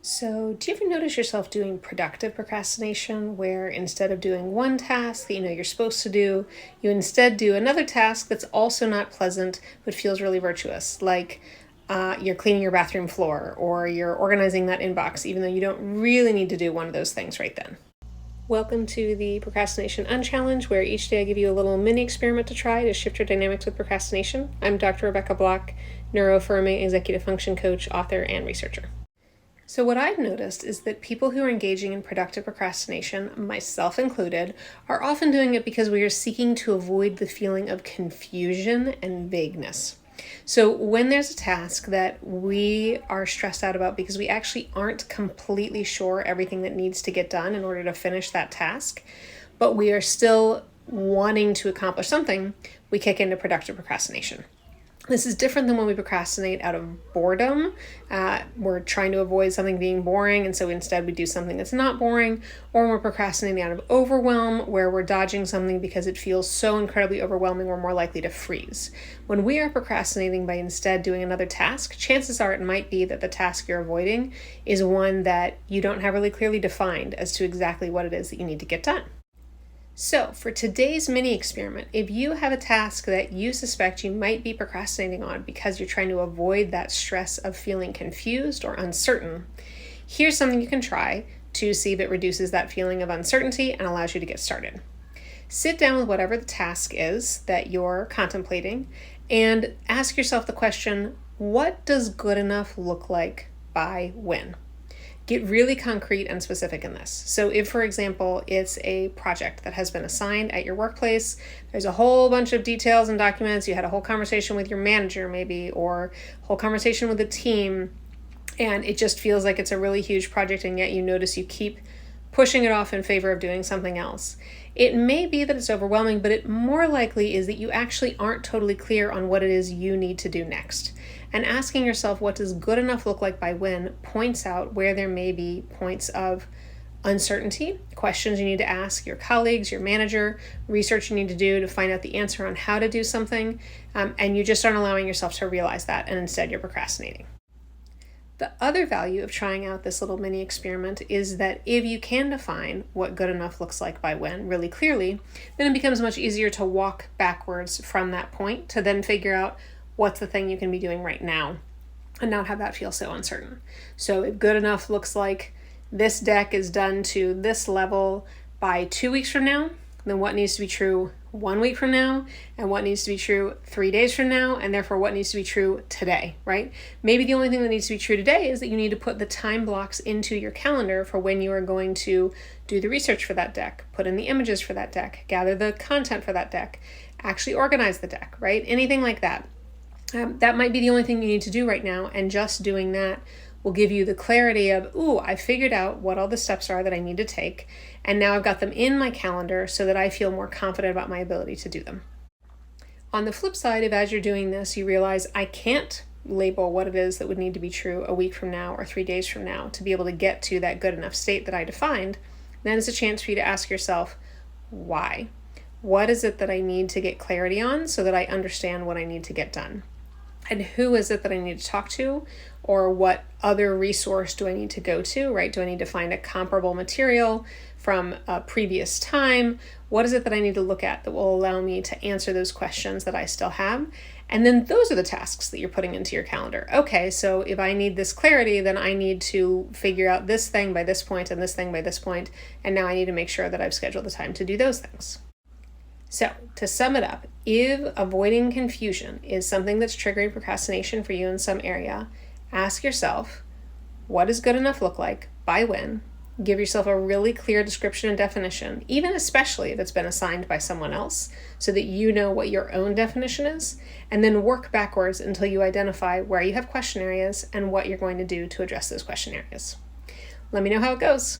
So, do you ever notice yourself doing productive procrastination where instead of doing one task that you know you're supposed to do, you instead do another task that's also not pleasant but feels really virtuous, like you're cleaning your bathroom floor or you're organizing that inbox, even though you don't really need to do one of those things right then? Welcome to the Procrastination Unchallenge, where each day I give you a little mini experiment to try to shift your dynamics with procrastination. I'm Dr. Rebecca Block, neuroaffirming executive function coach, author, and researcher. So what I've noticed is that people who are engaging in productive procrastination, myself included, are often doing it because we are seeking to avoid the feeling of confusion and vagueness. So when there's a task that we are stressed out about because we actually aren't completely sure everything that needs to get done in order to finish that task, but we are still wanting to accomplish something, we kick into productive procrastination. This is different than when we procrastinate out of boredom. We're trying to avoid something being boring, and so instead we do something that's not boring, or when we're procrastinating out of overwhelm, where we're dodging something because it feels so incredibly overwhelming, we're more likely to freeze. When we are procrastinating by instead doing another task, chances are it might be that the task you're avoiding is one that you don't have really clearly defined as to exactly what it is that you need to get done. So for today's mini experiment, if you have a task that you suspect you might be procrastinating on because you're trying to avoid that stress of feeling confused or uncertain, here's something you can try to see if it reduces that feeling of uncertainty and allows you to get started. Sit down with whatever the task is that you're contemplating and ask yourself the question, what does good enough look like by when? Get really concrete and specific in this. So if, for example, it's a project that has been assigned at your workplace, there's a whole bunch of details and documents, you had a whole conversation with your manager maybe, or a whole conversation with the team, and it just feels like it's a really huge project, and yet you notice you keep pushing it off in favor of doing something else. It may be that it's overwhelming, but it more likely is that you actually aren't totally clear on what it is you need to do next. And asking yourself what does good enough look like by when points out where there may be points of uncertainty, questions you need to ask your colleagues, your manager, research you need to do to find out the answer on how to do something, and you just aren't allowing yourself to realize that, and instead you're procrastinating. The other value of trying out this little mini experiment is that if you can define what good enough looks like by when really clearly, then it becomes much easier to walk backwards from that point to then figure out what's the thing you can be doing right now and not have that feel so uncertain. So if good enough looks like this deck is done to this level by 2 weeks from now, then what needs to be true 1 week from now, and what needs to be true 3 days from now, and therefore what needs to be true today, right? Maybe the only thing that needs to be true today is that you need to put the time blocks into your calendar for when you are going to do the research for that deck, put in the images for that deck, gather the content for that deck, actually organize the deck, right? Anything like that. That might be the only thing you need to do right now, and just doing that will give you the clarity of, I figured out what all the steps are that I need to take, and now I've got them in my calendar so that I feel more confident about my ability to do them. On the flip side, if as you're doing this, you realize I can't label what it is that would need to be true a week from now or 3 days from now to be able to get to that good enough state that I defined, then it's a chance for you to ask yourself, why? What is it that I need to get clarity on so that I understand what I need to get done? And who is it that I need to talk to, or what other resource do I need to go to, right? Do I need to find a comparable material from a previous time? What is it that I need to look at that will allow me to answer those questions that I still have? And then those are the tasks that you're putting into your calendar. Okay, so if I need this clarity, then I need to figure out this thing by this point and this thing by this point, and now I need to make sure that I've scheduled the time to do those things. So to sum it up, if avoiding confusion is something that's triggering procrastination for you in some area, ask yourself, what does good enough look like by when? Give yourself a really clear description and definition, even especially if it's been assigned by someone else, so that you know what your own definition is, and then work backwards until you identify where you have question areas and what you're going to do to address those question areas. Let me know how it goes.